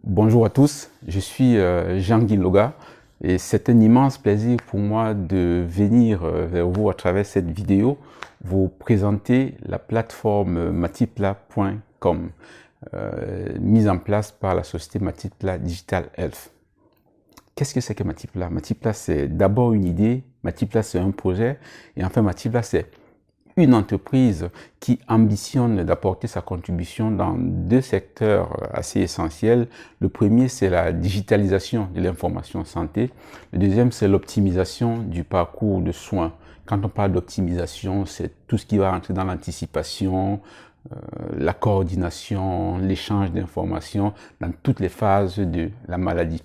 Bonjour à tous, je suis Jean-Guy Loga et c'est un immense plaisir pour moi de venir vers vous à travers cette vidéo, vous présenter la plateforme matipla.com mise en place par la société Matipla Digital Health. Qu'est-ce que c'est que Matipla? Matipla, c'est d'abord une idée, Matipla, c'est un projet et enfin Matipla, c'est une entreprise qui ambitionne d'apporter sa contribution dans deux secteurs assez essentiels. Le premier, c'est la digitalisation de l'information santé. Le deuxième, c'est l'optimisation du parcours de soins. Quand on parle d'optimisation, c'est tout ce qui va entrer dans l'anticipation, la coordination, l'échange d'informations dans toutes les phases de la maladie.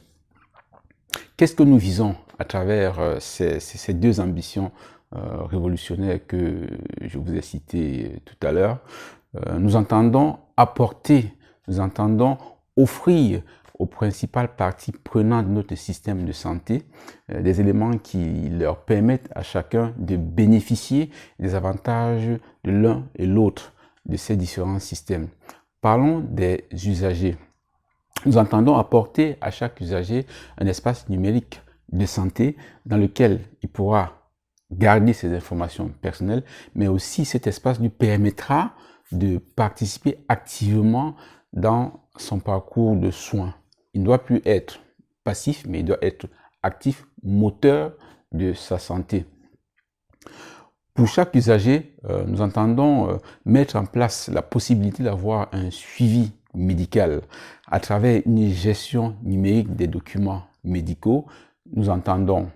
Qu'est-ce que nous visons à travers ces deux ambitions révolutionnaires que je vous ai citées tout à l'heure? Nous entendons apporter, nous entendons offrir aux principales parties prenantes de notre système de santé des éléments qui leur permettent à chacun de bénéficier des avantages de l'un et l'autre de ces différents systèmes. Parlons des usagers. Nous entendons apporter à chaque usager un espace numérique de santé dans lequel il pourra garder ses informations personnelles, mais aussi cet espace lui permettra de participer activement dans son parcours de soins. Il ne doit plus être passif, mais il doit être actif, moteur de sa santé. Pour chaque usager, nous entendons mettre en place la possibilité d'avoir un suivi médical à travers une gestion numérique des documents médicaux. Nous entendons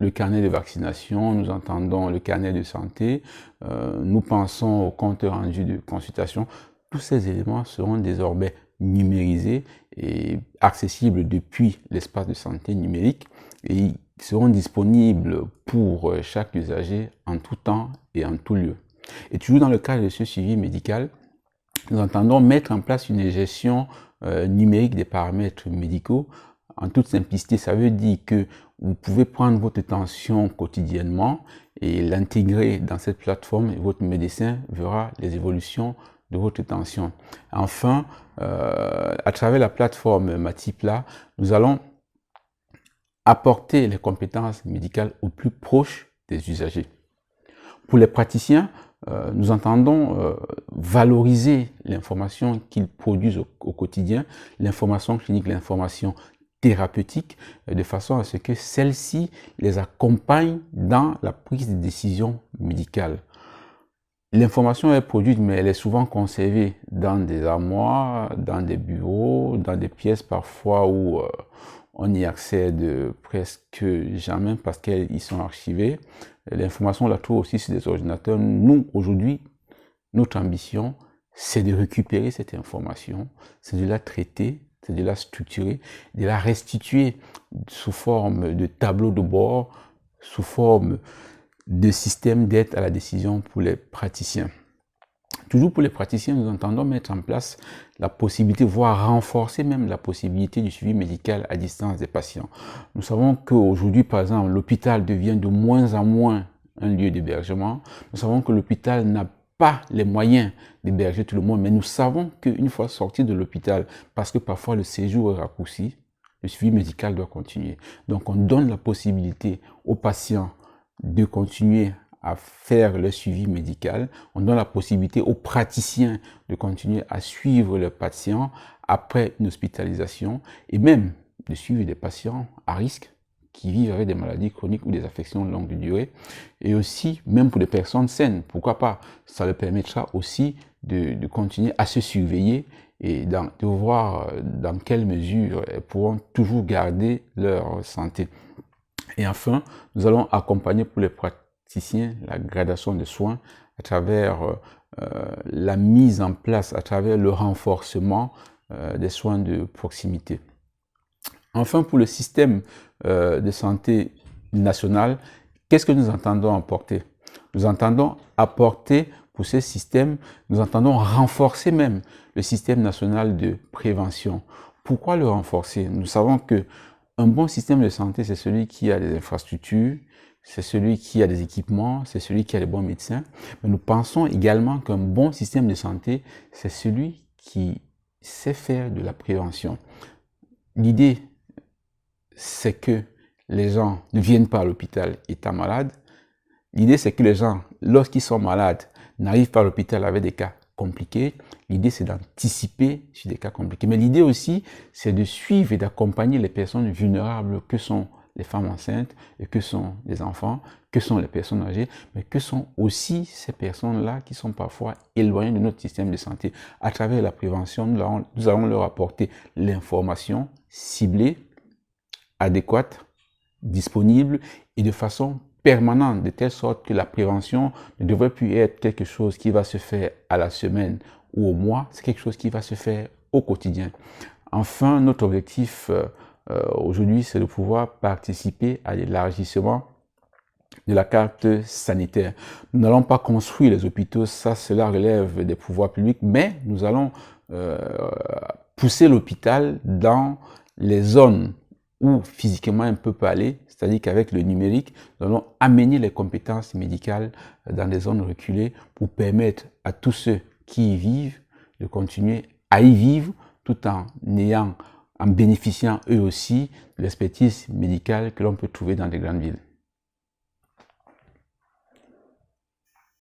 le carnet de vaccination, nous entendons le carnet de santé, nous pensons au compte rendu de consultation. Tous ces éléments seront désormais numérisés et accessibles depuis l'espace de santé numérique et seront disponibles pour chaque usager en tout temps et en tout lieu. Et toujours dans le cadre de ce suivi médical, nous entendons mettre en place une gestion numérique des paramètres médicaux. En toute simplicité, ça veut dire que vous pouvez prendre votre tension quotidiennement et l'intégrer dans cette plateforme et votre médecin verra les évolutions de votre tension. Enfin, à travers la plateforme Matipla, nous allons apporter les compétences médicales au plus proche des usagers. Pour les praticiens, nous entendons valoriser l'information qu'ils produisent au quotidien, l'information clinique, l'information thérapeutique, de façon à ce que celle-ci les accompagne dans la prise de décision médicale. L'information est produite, mais elle est souvent conservée dans des armoires, dans des bureaux, dans des pièces parfois où on n'y accède presque jamais parce qu'ils sont archivés. L'information, on la trouve aussi sur des ordinateurs. Nous, aujourd'hui, notre ambition, c'est de récupérer cette information, c'est de la traiter, c'est de la structurer, de la restituer sous forme de tableau de bord, sous forme de système d'aide à la décision pour les praticiens. Toujours pour les praticiens, nous entendons mettre en place la possibilité, voire renforcer même la possibilité du suivi médical à distance des patients. Nous savons qu'aujourd'hui, par exemple, l'hôpital devient de moins en moins un lieu d'hébergement. Nous savons que l'hôpital n'a pas les moyens d'héberger tout le monde, mais nous savons qu'une fois sorti de l'hôpital, parce que parfois le séjour est raccourci, le suivi médical doit continuer. Donc on donne la possibilité aux patients de continuer à faire le suivi médical. On donne la possibilité aux praticiens de continuer à suivre le patient après une hospitalisation et même de suivre des patients à risque qui vivent avec des maladies chroniques ou des affections de longue durée. Et aussi, même pour des personnes saines, pourquoi pas, ça leur permettra aussi de continuer à se surveiller et de voir dans quelle mesure elles pourront toujours garder leur santé. Et enfin, nous allons accompagner pour les praticiens la gradation des soins à travers la mise en place, à travers le renforcement des soins de proximité. Enfin, pour le système de santé national, qu'est-ce que nous entendons apporter? Nous entendons apporter pour ce système, nous entendons renforcer même le système national de prévention. Pourquoi le renforcer? Nous savons que un bon système de santé, c'est celui qui a des infrastructures, c'est celui qui a des équipements, c'est celui qui a des bons médecins. Mais nous pensons également qu'un bon système de santé, c'est celui qui sait faire de la prévention. l'idée, c'est que les gens ne viennent pas à l'hôpital étant malades. L'idée, c'est que les gens, lorsqu'ils sont malades, n'arrivent pas à l'hôpital avec des cas compliqués. L'idée, c'est d'anticiper sur des cas compliqués. Mais l'idée aussi, c'est de suivre et d'accompagner les personnes vulnérables que sont les femmes enceintes et que sont les enfants, que sont les personnes âgées, mais que sont aussi ces personnes-là qui sont parfois éloignées de notre système de santé. À travers la prévention, nous allons leur apporter l'information ciblée, adéquate, disponible et de façon permanente, de telle sorte que la prévention ne devrait plus être quelque chose qui va se faire à la semaine ou au mois, c'est quelque chose qui va se faire au quotidien. Enfin, notre objectif aujourd'hui, c'est de pouvoir participer à l'élargissement de la carte sanitaire. Nous n'allons pas construire les hôpitaux, ça cela relève des pouvoirs publics, mais nous allons pousser l'hôpital dans les zones où physiquement on ne peut pas aller, c'est-à-dire qu'avec le numérique, nous allons amener les compétences médicales dans des zones reculées pour permettre à tous ceux qui y vivent de continuer à y vivre tout en bénéficiant eux aussi de l'expertise médicale que l'on peut trouver dans les grandes villes.